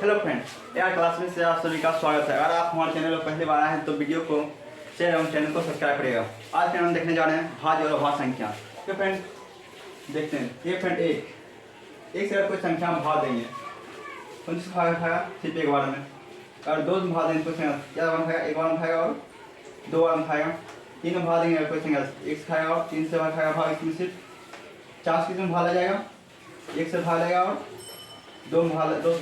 Hello friend, यार class में से आप सभी का स्वागत है। अगर आप हमारे चैनल पर पहली बार आए हैं तो वीडियो को शेयर एवं चैनल को सब्सक्राइब करिएगा। आज के हम देखने जा रहे हैं भाज्य और अभाज्य संख्या। तो फ्रेंड देखते हैं, ये फ्रेंड एक से अगर कोई संख्या हम भाग देंगे तो जिसको भाग खाएगा सिर्फ एक बार में। अगर दो में भाग देंगे तो क्या बार खाएगा, एक बार में खाएगा और दो बार में खाएगा। तीन में भाग देंगे अगर कोई संख्या एक से खाएगा और तीन से बार खाएगा भाग, इसमें सिर्फ चार से भागा जाएगा, एक से भाग लेगा और दो से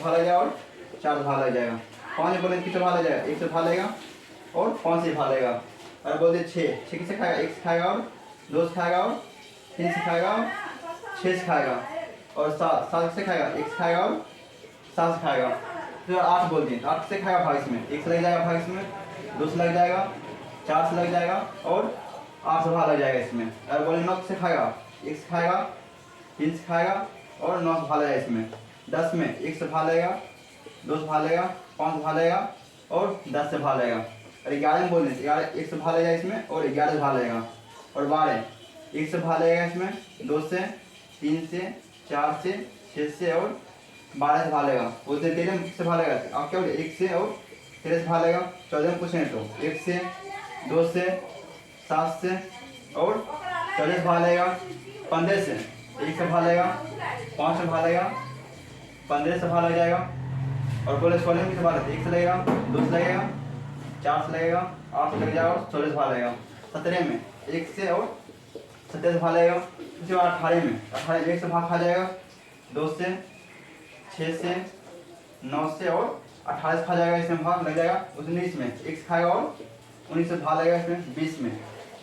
भागा जाएगा और चार से भागा जाएगा। पाँच बोले किससे भागा जाएगा, एक से भागेगा और पाँच से भागेगा। और बोलते छः किससे खाएगा, एक से खाएगा और दो से खाएगा और तीन से खाएगा और छः से खाएगा। और सात किससे खाएगा, एक से खाएगा और सात से खाएगा। फिर आठ बोलते हैं, आठ से खाएगा भाग, इसमें एक से लग जाएगा भाग, इसमें दो से लग जाएगा, चार से लग जाएगा और आठ से भाग लग जाएगा इसमें। और बोले नौ से खाएगा, एक से खाएगा, तीन से खाएगा और नौ से भाग जाएगा इसमें। दस में एक से भाग लेगा, दो से भाग लेगा, पाँच से भाग लेगा और दस से भाग लेगा। और 11 में बोलने 11 एक से भाग लेगा इसमें और 11 से भाग लेगा। और 12 एक से भाग लेगा इसमें, दो से, तीन से, चार से, छः से और 12 से भाग लेगा। बोलते 13 में से भाग लेगा, आप क्या बोले एक से और 13 से भाग लेगा। 14 में पूछें तो एक से, दो से, सात से और 14 से भाग लेगा। 15 से एक से भाग लेगा, 5 से भाग लेगा, 15 से भाग लग जाएगा। और बोले 16 में से भाग एक से लगेगा, दो से लगेगा, चार से लगेगा, आठ से लग जाएगा और 16 से भाग लगेगा। 17 में एक से और 17 से भाग लगेगा। उसके बाद 18 में 18 एक से भाग खा जाएगा, दो से, छः से, 9 से और 18 से खा जाएगा, इसमें भाग लग जाएगा। 19 में एक से खाएगा और 19 से भाग लगेगा इसमें। 20 में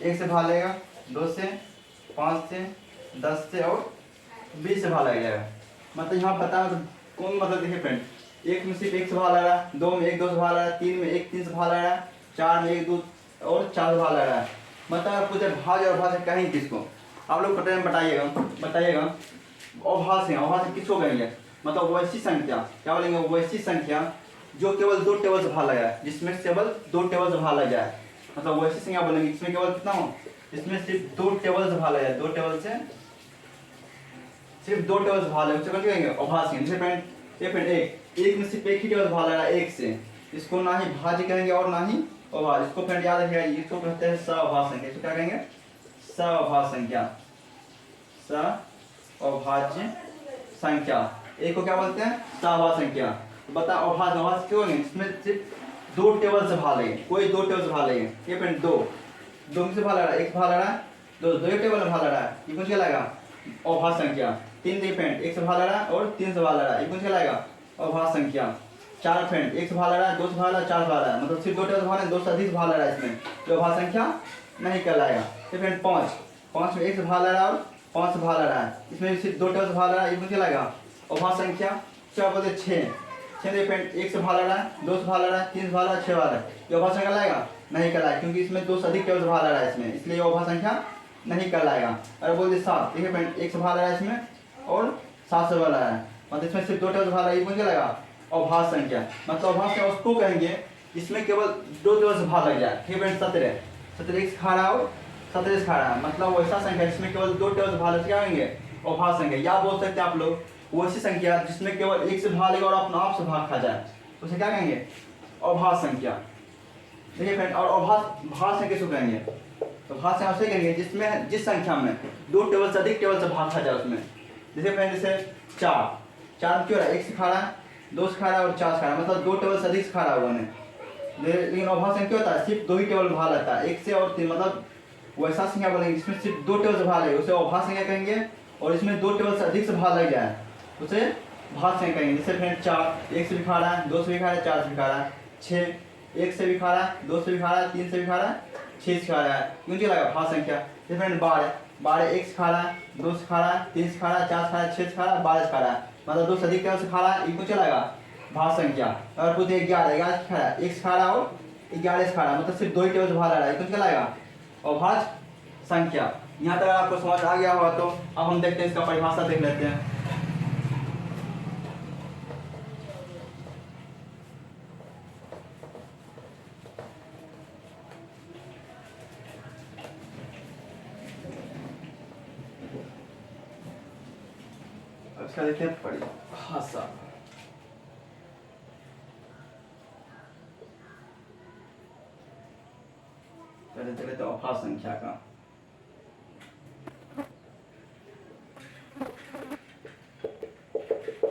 एक से भाग लगेगा, दो से, 5 से, 10 से और 20 से भाग लग जाएगा। मतलब यहाँ बता कौन, मतलब देखिए फ्रेंड, एक में सिर्फ एक से भाग लग रहा है, दो में एक दो से भाग लग रहा है, तीन में एक तीन से भाग लग रहा है, चार में एक दो और चार से भाग लग रहा है। मतलब पूछे भाज्य और अभाज्य कहेंगे किसको, आप लोग पता बताइएगा। अभाज्य किसको कहेंगे, मतलब वैसी संख्या, क्या बोलेंगे, वैसी संख्या जो केवल दो टेबल से भाग लगा है, जिसमें केवल दो टेबल से भाग लग जाए, मतलब वैसी संख्या बोलेंगे इसमें केवल कितना हो, इसमें सिर्फ दो टेबल से भाग लग जाए, दो टेबल से सिर्फ दो टेबल से भाग लगे, उसे कहेंगे अभाज्य। जैसे फ्रेंड ये फ्रेंड एक में सिर्फ एक ही टेबल से भाग लगा एक से, इसको ना ही भाज्य कहेंगे और ना ही अभाज्य। इसको फ्रेंड याद रखिएगा, इसको कहते हैं सअभाज्य संख्या। इसको क्या कहेंगे, सअभाज्य संख्या, सअभाज्य संख्या। एक को क्या बोलते हैं, सअभाज्य संख्या। बताओ अभाज्य क्यों नहीं, इसमें सिर्फ दो टेबल से भाग लगे, कोई दो टेबल से भाग लगे। ये फ्रेंड दो में से भाग लगा, एक भाग लगा, दो टेबल में भाग लगा, ये कुछ क्या लगेगा, अभाज्य संख्या। तीन फ्रेंड एक से भाग लगा और तीन से भाग लगा, ये कुछ क्या लगेगा, अभाज्य संख्या। चार फ्रेंड एक से भाग लगा, दो से भाग लगा, चार से भाग लगा, मतलब सिर्फ दो टेबल से भाग, दो से अधिक भाग लगा, इसमें तो अभाज्य संख्या नहीं कहलाएगा। ये फ्रेंड पाँच में एक से भाग लगा और पाँच से भाग लगा, इसमें सिर्फ दो टेबल से भाग लगा, ये कुछ क्या लगेगा, अभाज्य संख्या। क्या बोलते छः फ्रेंड एक से भाग लगा, दो से भाग लगा, तीन से भाग लगा, छः भाग लगा, ये अभाज्य संख्या लाएगा नहीं कहलाएगा, क्योंकि इसमें दो से अधिक टेबल से भाग लगा है इसमें, इसलिए अभाज्य संख्या नहीं कहलाएगा। अरे बोलते सात, देखिए फ्रेंड एक से भाग लगा इसमें और सात से भाग लगा है, मतलब इसमें सिर्फ दो टेबल से भाग लगा, ये कौन लगेगा, अभाज्य संख्या। मतलब अभाज्य संख्या उसको कहेंगे इसमें केवल दो टेबल से भाग लग जाए। ठीक फ्रेंड 17 एक से खा रहा और 17 से खा रहा है, मतलब वैसा संख्या जिसमें केवल दो टेबल से भाग लग, क्या कहेंगे, अभाज्य संख्या। या बोल सकते हैं आप लोग वैसी संख्या जिसमें केवल एक से भाग लेगा और अपना आप से भाग खा जाए, उसे क्या कहेंगे, अभाज्य संख्या। देखिए फ्रेंड, और अभाज्य संख्या किसको कहेंगे, तो भाज्य संख्या उसे कहेंगे जिसमें जिस संख्या में दो टेबल से अधिक टेबल से भाग खा जाए उसमें। जैसे फ्रेंड जैसे चार क्यों रहा है, एक से खा रहा है, दो से खा रहा है और चार से खा रहा है, मतलब दो टेबल से अधिक से खा रहा है उन्होंने। लेकिन अभाज्य संख्या होता है सिर्फ दो ही टेबल भाग लगता है, एक से और तीन, मतलब वैसा संख्या बोलेंगे जिसमें सिर्फ दो टेबल से भाग लगे, उसे अभाज्य संख्या कहेंगे। और इसमें दो टेबल से अधिक से भाग लग जाए उसे भाज्य संख्या कहेंगे। जैसे फ्रेंड चार एक से भी खा रहा है, दो से भी खा रहा है, चार से भी खा रहा है। छः एक से भी खा रहा है, दो से भी खा रहा है, तीन से भी खा रहा है, छः से खा रहा है, क्यों लगा भाज्य संख्या। जैसे फ्रेंड बारह एक से खा रहा है, दो से खा रहा है, तीन से खा रहा है, चार से खा रहा है, छः से खा रहा है, 12 से खा रहा है, मतलब दो से अधिक टेबल से खा रहा है, ये क्यों चलेगा, भाज्य संख्या। और खुद 11 से खा रहा है, एक से खा रहा है और 11 से खा रहा है, मतलब सिर्फ दो ही टेबल से भाग रहा है, ये क्यों चलेगा, अभाज्य संख्या। यहाँ तक आपको समझ आ गया होगा, तो अब हम देखते हैं इसका परिभाषा देख लेते हैं। इसका देखते हैं परिभाषा। देते रहते अभाज्य संख्या का।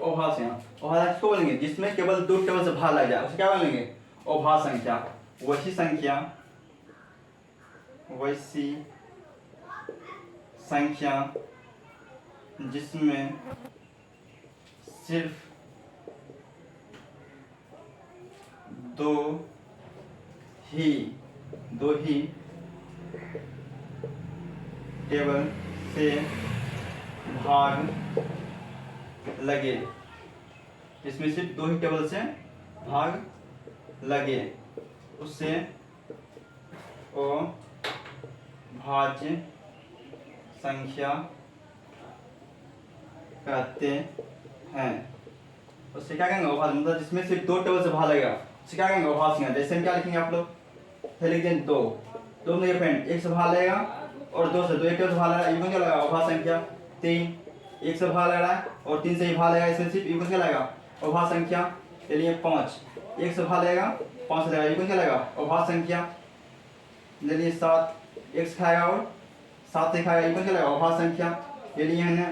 अभाज्य अभाज्य किसको बोलेंगे? जिसमें केवल दो टेबल से भाग लग जाए उसे क्या बोलेंगे? अभाज्य संख्या। वैसी संख्या जिसमें सिर्फ दो ही टेबल से भाग लगे, जिसमें सिर्फ दो ही टेबल से भाग लगे उससे अभाज्य संख्या कहते हैं। उससे क्या कहेंगे? अभाज्य, मतलब जिसमें सिर्फ दो टेबल से भाग लगेगा उसे क्या कहेंगे? अभाज्य संख्या। जैसे हम क्या लिखेंगे आप लोग? लिख दें दो में ये फ्रेंड एक से भाग लगेगा और दो से, दो एक टेबल से भाग लग रहा है, ये कौन क्या लगेगा? अभाज्य संख्या। तीन एक से भाग लग रहा है और तीन से ही भाग लगेगा, इसमें सिर्फ ये कौन क्या लगेगा? अभाज्य संख्या। चलिए पाँच एक से भाग लगेगा, पाँच से लगेगा, ये कौन क्या लगेगा? अभाज्य संख्या। चलिए सात एक से खाएगा और सात से खाएगा, ये कौन क्या लगेगा? अभाज्य संख्या। चलिए है ना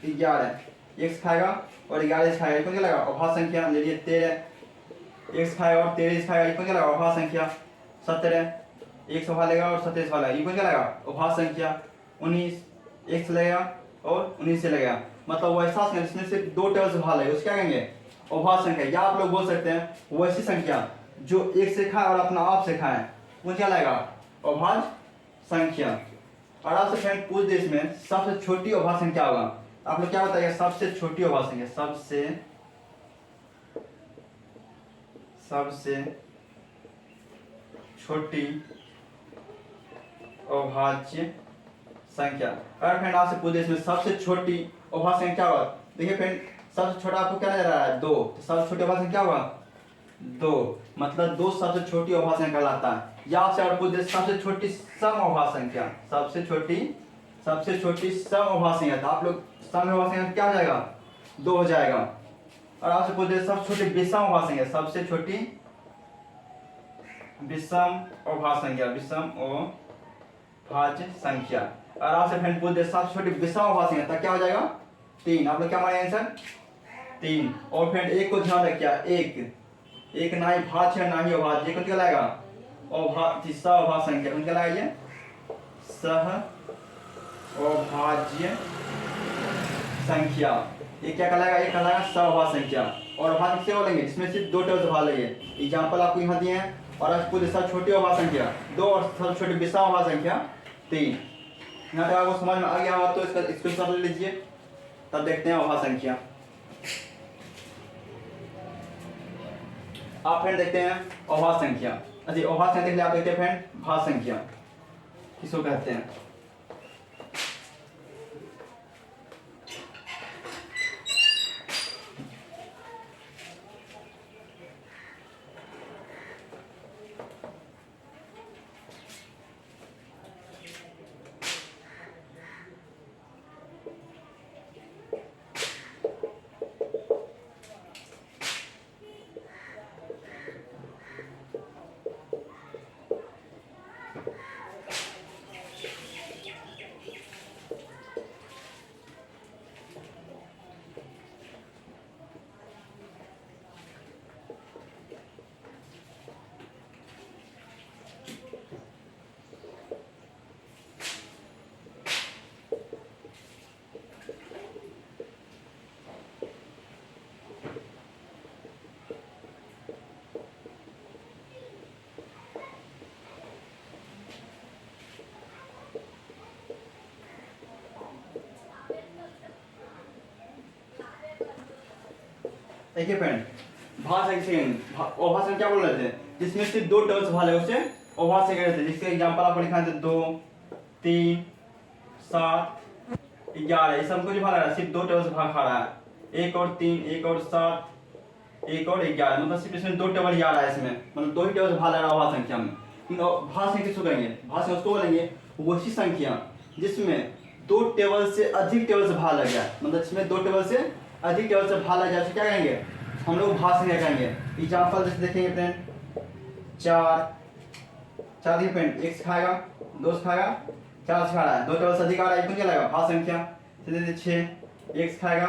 11 एक से खाएगा और 11 से खाएगा, ये कौन क्या लगेगा? अभाज्य संख्या। चलिए 13 एक से खाएगा और 13 से खाएगा, ये कौन क्या लगेगा? अभाज्य संख्या। 17 एक से भाग लेगा और 17 से भाग लेगा, ये कौन क्या लगेगा? अभाज्य संख्या। 19 एक से लगेगा और 19 से लगेगा, मतलब वैसा संख्या जिसमें सिर्फ दो टेबल से भाग लगेगा उसे क्या कहेंगे? अभाज्य संख्या। या आप लोग बोल सकते हैं वैसी संख्या जो एक से खाए और अपना आप से खाए, वो क्या लगेगा? अभाज्य संख्या। और आपसे फ्रेंड पूछ दे इसमें सबसे छोटी अभाज्य संख्या होगा, आप लोग क्या बताइएगा? सबसे छोटी अभाज्य संख्या, सबसे छोटी अभाज्य संख्या। अगर फ्रेंड आपसे पूछे इसमें सबसे छोटी अभाज्य संख्या होगा, देखिए फ्रेंड सबसे छोटा आपको क्या नजर आ रहा है? दो। तो सबसे छोटी अभाज्य संख्या होगा दो, मतलब दो सबसे छोटी अभाज्य संख्या कहलाता है। या आपसे और पूछे सबसे छोटी सम अभाज्य संख्या, सबसे छोटी सम अभाज्य संख्या, तो आप लोग सम अभाज्य संख्या क्या हो जाएगा? दो हो जाएगा। और आपसे पूछे सबसे छोटी विषम अभाज्य संख्या, सबसे छोटी विषम अभाज्य संख्या। और आपसे फ्रेंड पूछ दे सबसे छोटी विषम अभाज्य संख्या, तब क्या हो जाएगा? 3। आप लोग क्या माने आंसर? 3। और फ्रेंड एक को ध्यान रखिए, एक ना ही भाज्य है ना ही अभाज्य, कौन क्या लाएगा? अभाज्य सहअभाज्य संख्या, कौन क्या लाएगा? ये सहअभाज्य संख्या। ये क्या कहलाएगा? ये कहलाएगा सहअभाज्य संख्या। और अभाज्य किसे बोलेंगे? जिसमें सिर्फ दो टेबल से भाग लगे। एग्जांपल आपको यहाँ दिए हैं। और आज पूरे सब छोटी अभाज्य संख्या 2 और सबसे छोटी विषम अभाज्य संख्या 3। यहाँ तक आपको समझ में आ गया हो तो इसका स्क्रीनशॉट ले लीजिए, तब देखते हैं अभाज्य संख्या। आप फ्रेंड देखते हैं अभाज्य संख्या। अच्छा अभाज्य संख्या के लिए आप देखते हैं फ्रेंड भाज्य संख्या किसको कहते हैं? देखिए फ्रेंड भाज्य संख्या क्या बोल रहे थे? जिसमें सिर्फ दो टेबल से भाग लगे उसे अभाज्य संख्या कहते हैं। जिसके एग्जांपल आपको लिखा है 2, 3, 7, 11, ये सब कुछ भाग रहा है, सिर्फ दो टेबल से भाग खा रहा है। 1 और 3, 1 और 7, 1 और 11, मतलब सिर्फ इसमें दो टेबल ही आ रहा है, इसमें मतलब दो ही टेबल से भाग लग रहा है अभाज्य संख्या में। भाज्य संख्या किसको कहेंगे? भाज्य उसको बोलेंगे वैसी संख्या जिसमें दो टेबल से अधिक टेबल से भाग लग जाए, मतलब जिसमें दो टेबल से अधिक टेबल से भाग लग जाए, क्या कहेंगे हम लोग? भाज्य संख्या कहेंगे। एग्जांपल जैसे देखेंगे फ्रेंड 4 4 देखिए फ्रेंड, एक से खाएगा, 2 से खाएगा, 4 से खा रहा है, 2 टेबल से अधिक आ रहा है, ये कौन क्या लगेगा भाग संख्या। सीधे 6, 1 से खाएगा,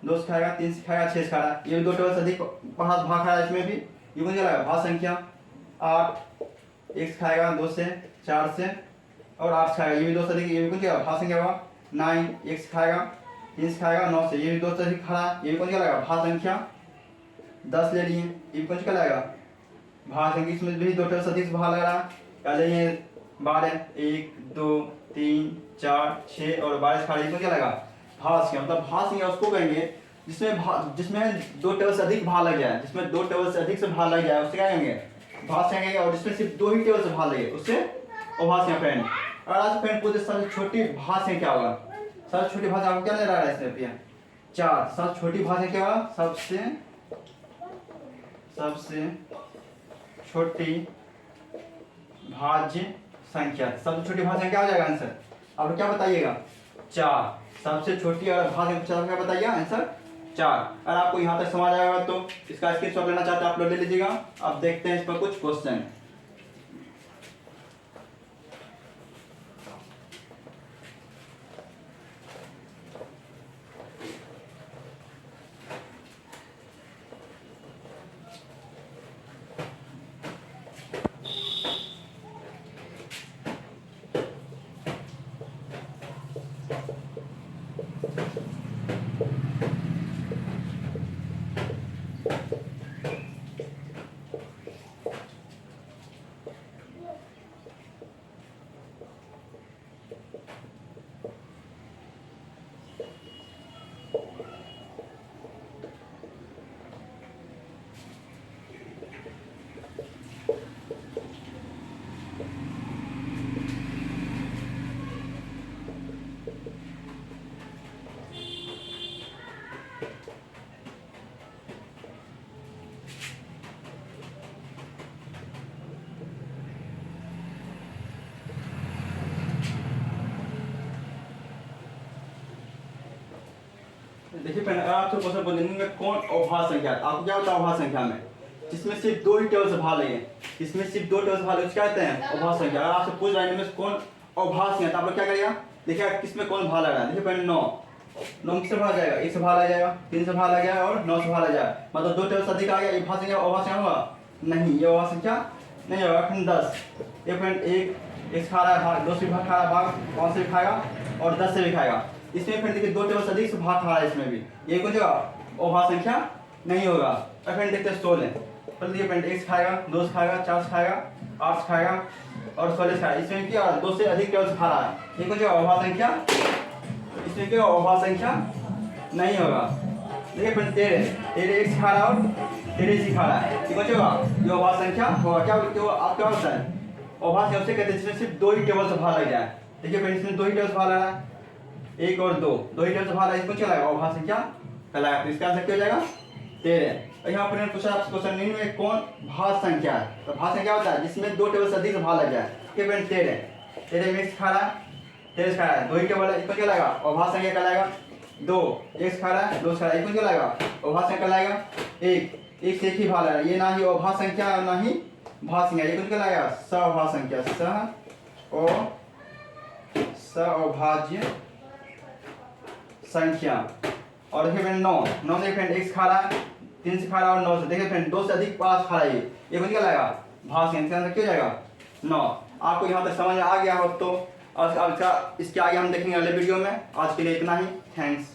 2 से खाएगा, 3 से खाएगा, 6 से खा रहा है, ये भी 2 टेबल से अधिक भाग खा रहा है, इसमें भी ये कौन क्या लगेगा भाग संख्या। 8, 1 से खाएगा, 2 से, 4 से और 8 से खाएगा, ये भी 2 से अधिक, ये भी कौन क्या भाग संख्या होगा। 9, 1 से खाएगा, 3 से खाएगा, 9 से, ये भी 2 से अधिक खा रहा है, ये भी कौन क्या लगेगा भाग संख्या। 10 ले लिए, ये भी कौन क्या लगेगा भाग संख्या, इसमें भी 2 टेबल से अधिक भाग लग रहा है। क्या लेंगे 12, 1, 2, 3, 4, 6 और 12 से खा रहा है, ये कौन क्या लगेगा भाग संख्या। मतलब भाग संख्या उसको कहेंगे जिसमें 2 टेबल से अधिक भाग लग जाए, जिसमें 2 टेबल से अधिक से भाग लग जाए उससे क्या कहेंगे भाग संख्या। और जिसमें सिर्फ 2 ही टेबल से भाग लगे उससे अभाज्य संख्या फ्रेंड। और आज फ्रेंड पूछे सबसे छोटी भाज्य संख्या क्या होगा। सबसे छोटी भाज्य आपको क्या ले रहा है इसमें भैया 4। सबसे छोटी भाज्य क्या होगा, सबसे छोटी भाज्य संख्या। सबसे छोटी भाज्य क्या हो जाएगा आंसर, आप क्या बताइएगा 4। सबसे छोटी और भाज्य संख्या क्या बताइए आंसर 4। अगर आपको यहाँ तक समझ आएगा तो इसका स्क्रीनशॉट लेना चाहते हैं आप लोग ले लीजिएगा। अब देखते हैं इस पर कुछ क्वेश्चन। देखिए पहले आपसे क्वेश्चन पूछने में कौन अभाज्य संख्या है। आपको क्या होता है अभाज्य संख्या में जिसमें सिर्फ 2 ही टेबल से भाग लगे, इसमें सिर्फ 2 टेबल से भाग लगे क्या कहते हैं अभाज्य संख्या। अगर आपसे पूछ रहा है इनमें कौन अभाज्य संख्या तो आप लोग क्या करिएगा, देखिए किसमें कौन भाग लग रहा है। देखिए पहले 9 किससे भाग जाएगा, 1 से भाग लग जाएगा, 3 से भाग लग जाएगा और 9 से भाग लग जाएगा, मतलब 2 टेबल से अधिक आ गया, ये भाज्य संख्या अभाज्य संख्या होगा नहीं, ये अभाज्य संख्या नहीं होगा। फिर 10 ये फ्रेंड 1 से खा रहा है भाग, 2 से भी खा रहा है भाग, 5 से भी खाएगा और 10 से भी खाएगा। इसमें फिर देखिए 2 टेबल से अधिक से भाग खा रहा है, इसमें भी ये कुछ अभाज्य संख्या नहीं होगा। और फ्रेंड देखते हैं 16 तो देखिए फ्रेंड 1 से खाएगा, 2 से खाएगा, 4 से खाएगा, 8 से खाएगा और 16 से खाएगा, इसमें क्या 2 से अधिक टेबल से खा रहा है, ये कुछ अभाज्य संख्या, इसमें क्या अभाज्य संख्या नहीं होगा। देखिए फ्रेंड 13 1 से खा रहा है और 13 से खा रहा है, ये कुछ होगा ये अभाज्य संख्या होगा। क्या आप क्या होता है अभाज्य संख्या कहते हैं जिसमें सिर्फ 2 ही टेबल से भाग लग जाए। देखिए फ्रेंड इसमें 2 ही टेबल से भाग लग रहा है, 1 और 2 ही टेबल से भाग लगा, इसको क्या लगेगा अभाज्य संख्या कहलाएगा। तो इसका आंसर क्या हो जाएगा 13। और यहाँ पर पूछा आपसे क्वेश्चन 9 में कौन भाज्य संख्या है, तो भाज्य संख्या होता है जिसमें 2 टेबल से अधिक से भाग लग जाए। ठीक है फ्रेंड 13 में 1 से खा रहा है, 13 से खा रहा है, 2 ही टेबल है, इसको क्या लगेगा अभाज्य संख्या कहलाएगा। 2 1 से खा रहा है, 2 से खा रहा है, इसको क्या लगेगा अभाज्य संख्या कहलाएगा। 1 से 1 ही भाग लग रहा है, ये ना ही अभाज्य संख्या और ना ही भाज्य संख्या, ये कुछ क्या लगेगा सअभाज्य संख्या, सअभाज्य संख्या। और देखिए फ्रेंड 9 देखिए फ्रेंड 1 से खा रहा है, 3 से खा रहा है और 9 से, देखिए फ्रेंड 2 से अधिक 5 खा रहा है, ये कुछ क्या लगेगा भाज्य संख्या, क्यों जाएगा 9। आपको यहाँ तक समझ आ गया हो तो इसके आगे हम देखेंगे अगले वीडियो में। आज के लिए इतना ही, थैंक्स।